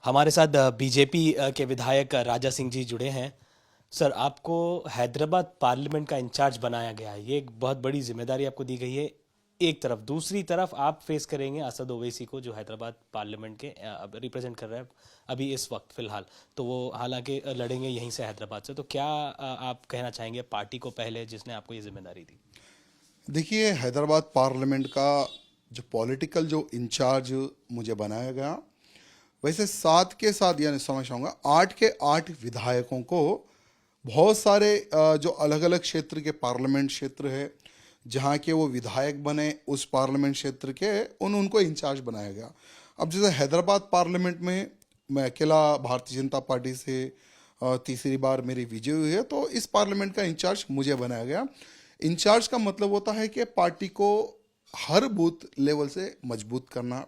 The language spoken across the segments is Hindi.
हमारे साथ बीजेपी के विधायक राजा सिंह जी जुड़े हैं। सर, आपको हैदराबाद पार्लियामेंट का इंचार्ज बनाया गया है। ये एक बहुत बड़ी जिम्मेदारी आपको दी गई है। एक तरफ, दूसरी तरफ आप फेस करेंगे असद ओवैसी को, जो हैदराबाद पार्लियामेंट के रिप्रेजेंट कर रहा है अभी इस वक्त फिलहाल। तो वो हालांकि लड़ेंगे यहीं से हैदराबाद से। तो क्या आप कहना चाहेंगे पार्टी को पहले जिसने आपको ये जिम्मेदारी दी? देखिए, हैदराबाद पार्लियामेंट का जो पॉलिटिकल जो इंचार्ज मुझे बनाया गया, वैसे 7 के 7 यानी समझ चाहूँगा 8 के 8 विधायकों को बहुत सारे जो अलग अलग क्षेत्र के पार्लियामेंट क्षेत्र है जहाँ के वो विधायक बने, उस पार्लियामेंट क्षेत्र के उनको इंचार्ज बनाया गया। अब जैसे हैदराबाद पार्लियामेंट में मैं अकेला भारतीय जनता पार्टी से तीसरी बार मेरी विजय हुई है, तो इस पार्लियामेंट का इंचार्ज मुझे बनाया गया। इंचार्ज का मतलब होता है कि पार्टी को हर बूथ लेवल से मजबूत करना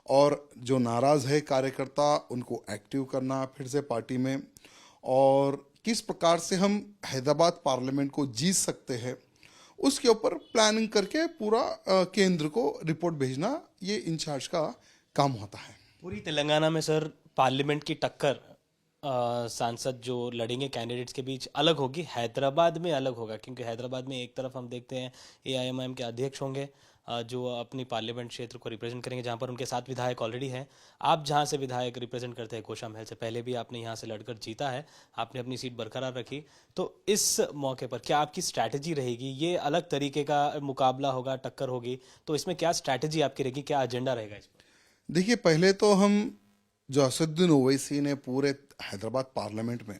और जो नाराज़ है कार्यकर्ता उनको एक्टिव करना फिर से पार्टी में, और किस प्रकार से हम हैदराबाद पार्लियामेंट को जीत सकते हैं उसके ऊपर प्लानिंग करके पूरा केंद्र को रिपोर्ट भेजना, ये इंचार्ज का काम होता है। पूरी तेलंगाना में सर पार्लियामेंट की टक्कर सांसद जो लड़ेंगे कैंडिडेट्स के बीच अलग होगी। हैदराबाद में अलग होगा क्योंकि हैदराबाद में एक तरफ हम देखते हैं एआईएमआईएम के अध्यक्ष होंगे, जो अपनी पार्लियामेंट क्षेत्र को रिप्रेजेंट करेंगे, जहां पर उनके 7 विधायक ऑलरेडी हैं। आप जहां से विधायक रिप्रेजेंट करते हैं कोशा महल से, पहले भी आपने यहां से लड़कर जीता है, आपने अपनी सीट बरकरार रखी। तो इस मौके पर क्या आपकी स्ट्रैटेजी रहेगी? ये अलग तरीके का मुकाबला होगा, टक्कर होगी, तो इसमें क्या स्ट्रैटेजी आपकी रहेगी, क्या एजेंडा रहेगा इस पर? देखिए, पहले तो हम जो असदुद्दीन ओवैसी ने पूरे हैदराबाद पार्लियामेंट में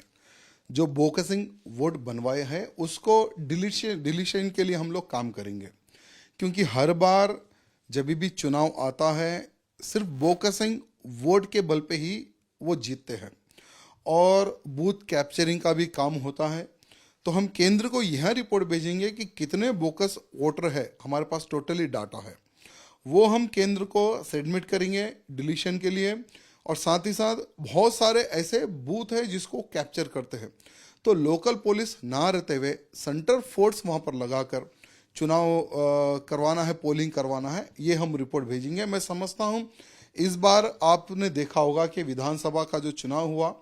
जो बोकसिंग वोट बनवाए हैं उसको डिलीशन डिलीशन के लिए हम लोग काम करेंगे, क्योंकि हर बार जब भी चुनाव आता है सिर्फ बोकसिंग वोट के बल पे ही वो जीतते हैं और बूथ कैप्चरिंग का भी काम होता है। तो हम केंद्र को यह रिपोर्ट भेजेंगे कि कितने बोकस वोटर है, हमारे पास टोटली डाटा है, वो हम केंद्र को सबमिट करेंगे डिलीशन के लिए। और साथ ही साथ बहुत सारे ऐसे बूथ है जिसको कैप्चर करते हैं, तो लोकल पुलिस ना रहते हुए सेंटर फोर्स वहाँ पर लगाकर चुनाव करवाना है, पोलिंग करवाना है, ये हम रिपोर्ट भेजेंगे। मैं समझता हूँ इस बार आपने देखा होगा कि विधानसभा का जो चुनाव हुआ,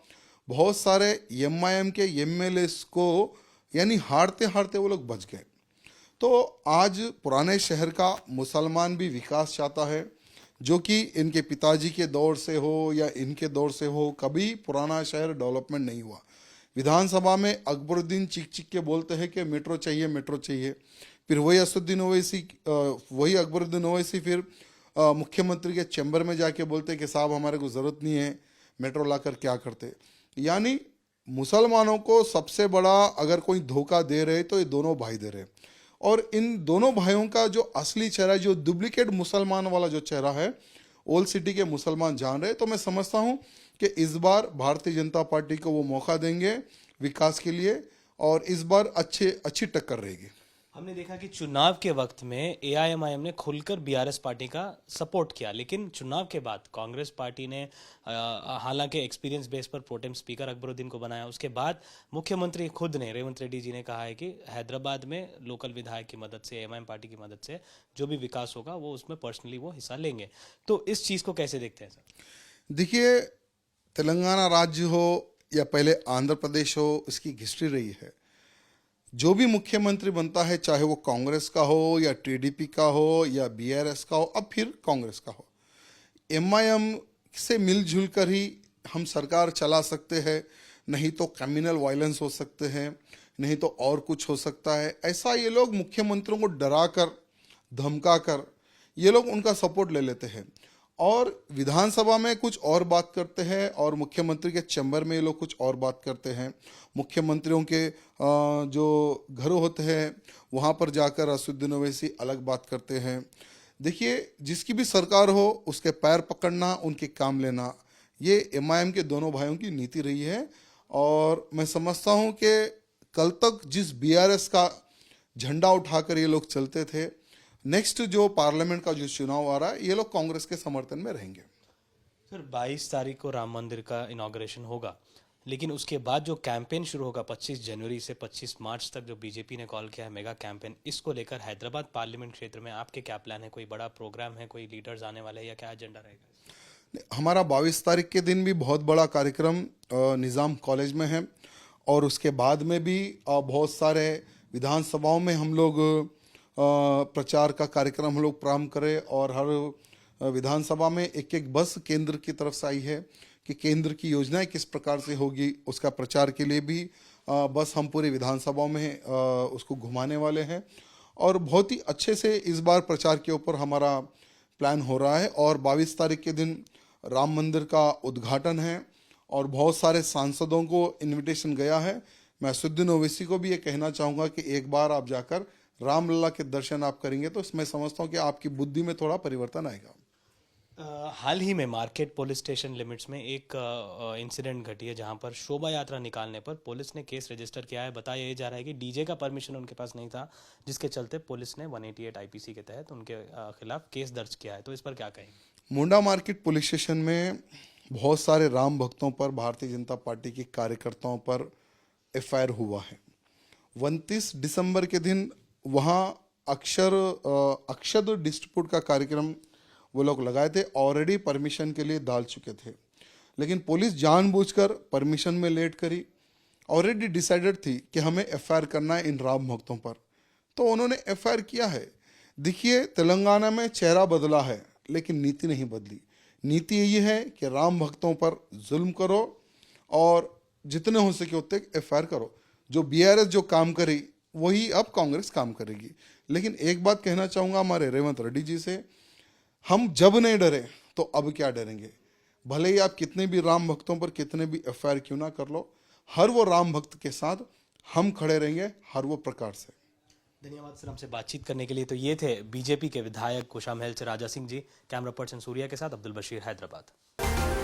बहुत सारे एमआईएम के एमएलएस को यानी हारते हारते वो लोग बच गए। तो आज पुराने शहर का मुसलमान भी विकास चाहता है, जो कि इनके पिताजी के दौर से हो या इनके दौर से हो, कभी पुराना शहर डेवलपमेंट नहीं हुआ। विधानसभा में अकबरुद्दीन चिक चिक के बोलते हैं कि मेट्रो चाहिए, मेट्रो चाहिए। फिर वही असदुद्दीन ओवैसी वही अकबरुद्दीन ओवैसी फिर मुख्यमंत्री के चैम्बर में जाके बोलते कि साहब हमारे को ज़रूरत नहीं है, मेट्रो लाकर क्या करते। यानी मुसलमानों को सबसे बड़ा अगर कोई धोखा दे रहे तो ये दोनों भाई दे रहे, और इन दोनों भाइयों का जो असली चेहरा, जो डुप्लीकेट मुसलमान वाला जो चेहरा है, ओल्ड सिटी के मुसलमान जान रहे। तो मैं समझता हूँ कि इस बार भारतीय जनता पार्टी को वो मौका देंगे विकास के लिए, और इस बार अच्छी टक्कर रहेगी। हमने देखा कि चुनाव के वक्त में एआईएमआईएम ने खुलकर बीआरएस पार्टी का सपोर्ट किया, लेकिन चुनाव के बाद कांग्रेस पार्टी ने हालांकि एक्सपीरियंस बेस पर प्रोटेम स्पीकर अकबरुद्दीन को बनाया। उसके बाद मुख्यमंत्री खुद ने, रेवंत रेड्डी जी ने कहा है कि हैदराबाद में लोकल विधायक की मदद से, एएमआईएम पार्टी की मदद से जो भी विकास होगा वो उसमें पर्सनली वो हिस्सा लेंगे। तो इस चीज़ को कैसे देखते हैं सर? देखिए, तेलंगाना राज्य हो या पहले आंध्र प्रदेश हो, इसकी हिस्ट्री रही है। जो भी मुख्यमंत्री बनता है, चाहे वो कांग्रेस का हो या टीडीपी का हो या बीआरएस का हो, अब फिर कांग्रेस का हो, एमआईएम से मिलजुल कर ही हम सरकार चला सकते हैं। नहीं तो कम्युनल वायलेंस हो सकते हैं, नहीं तो और कुछ हो सकता है। ऐसा ये लोग मुख्यमंत्रियों को डरा कर, धमका कर ये लोग उनका सपोर्ट ले लेते हैं, और विधानसभा में कुछ और बात करते हैं और मुख्यमंत्री के चैम्बर में ये लोग कुछ और बात करते हैं। मुख्यमंत्रियों के जो घर होते हैं वहाँ पर जाकर असदुद्दीन ओवैसी अलग बात करते हैं। देखिए, जिसकी भी सरकार हो उसके पैर पकड़ना, उनके काम लेना, ये एमआईएम के दोनों भाइयों की नीति रही है। और मैं समझता हूँ कि कल तक जिस बीआरएस का झंडा उठाकर ये लोग चलते थे, नेक्स्ट जो पार्लियामेंट का जो चुनाव आ रहा है, ये लोग कांग्रेस के समर्थन में रहेंगे। सर, 22 तारीख को राम मंदिर का इनॉग्रेशन होगा, लेकिन उसके बाद जो कैंपेन शुरू होगा 25 जनवरी से 25 मार्च तक, जो बीजेपी ने कॉल किया है मेगा कैंपेन, इसको लेकर हैदराबाद पार्लियामेंट क्षेत्र में आपके क्या प्लान है? कोई बड़ा प्रोग्राम है, कोई लीडर्स आने वाले हैं या क्या एजेंडा रहेगा? हमारा 22 तारीख के दिन भी बहुत बड़ा कार्यक्रम निज़ाम कॉलेज में है, और उसके बाद में भी बहुत सारे विधानसभाओं में हम लोग प्रचार का कार्यक्रम हम लोग प्रारंभ करें, और हर विधानसभा में एक एक बस केंद्र की तरफ से आई है कि केंद्र की योजनाएं किस प्रकार से होगी, उसका प्रचार के लिए भी बस हम पूरी विधानसभाओं में उसको घुमाने वाले हैं। और बहुत ही अच्छे से इस बार प्रचार के ऊपर हमारा प्लान हो रहा है। और 22 तारीख के दिन राम मंदिर का उद्घाटन है, और बहुत सारे सांसदों को इनविटेशन गया है। मैं असदुद्दीन ओवैसी को भी ये कहना चाहूँगा कि एक बार आप जाकर रामलला के दर्शन आप करेंगे तो मैं समझता हूँ कि आपकी बुद्धि में थोड़ा परिवर्तन आएगा। हाल ही में मार्केट पुलिस स्टेशन लिमिट्स में एक इंसिडेंट घटी है जहां पर शोभा यात्रा निकालने पर पुलिस ने केस रजिस्टर किया है। बताया ये जा रहा है कि डीजे का परमिशन उनके पास नहीं था, जिसके चलते पुलिस ने 188 आईपीसी के तहत उनके खिलाफ केस दर्ज किया है। तो इस पर क्या कहेंगे? मुंडा मार्केट पुलिस स्टेशन में बहुत सारे राम भक्तों पर, भारतीय जनता पार्टी के कार्यकर्ताओं पर एफआईआर हुआ है। 29 दिसंबर के दिन वहाँ अक्षद डिस्ट्रीब्यूट का कार्यक्रम वो लोग लगाए थे, ऑलरेडी परमिशन के लिए डाल चुके थे, लेकिन पुलिस जानबूझकर परमिशन में लेट करी। ऑलरेडी डिसाइडेड थी कि हमें एफआईआर करना है इन राम भक्तों पर, तो उन्होंने एफआईआर किया है। देखिए, तेलंगाना में चेहरा बदला है लेकिन नीति नहीं बदली। नीति यही है कि राम भक्तों पर जुल्म करो और जितने हो सके उतने एफआईआर करो। जो बीआरएस जो काम करी वही अब कांग्रेस काम करेगी। लेकिन एक बात कहना चाहूँगा हमारे रेवंत रेड्डी जी से, हम जब नहीं डरे तो अब क्या डरेंगे। भले ही आप कितने भी राम भक्तों पर कितने भी एफआईआर क्यों ना कर लो, हर वो राम भक्त के साथ हम खड़े रहेंगे, हर वो प्रकार से। धन्यवाद सर हमसे बातचीत करने के लिए। तो ये थे बीजेपी के विधायक कुशामहल से राजा सिंह जी। कैमरा पर्सन सूर्या के साथ अब्दुल बशीर, हैदराबाद।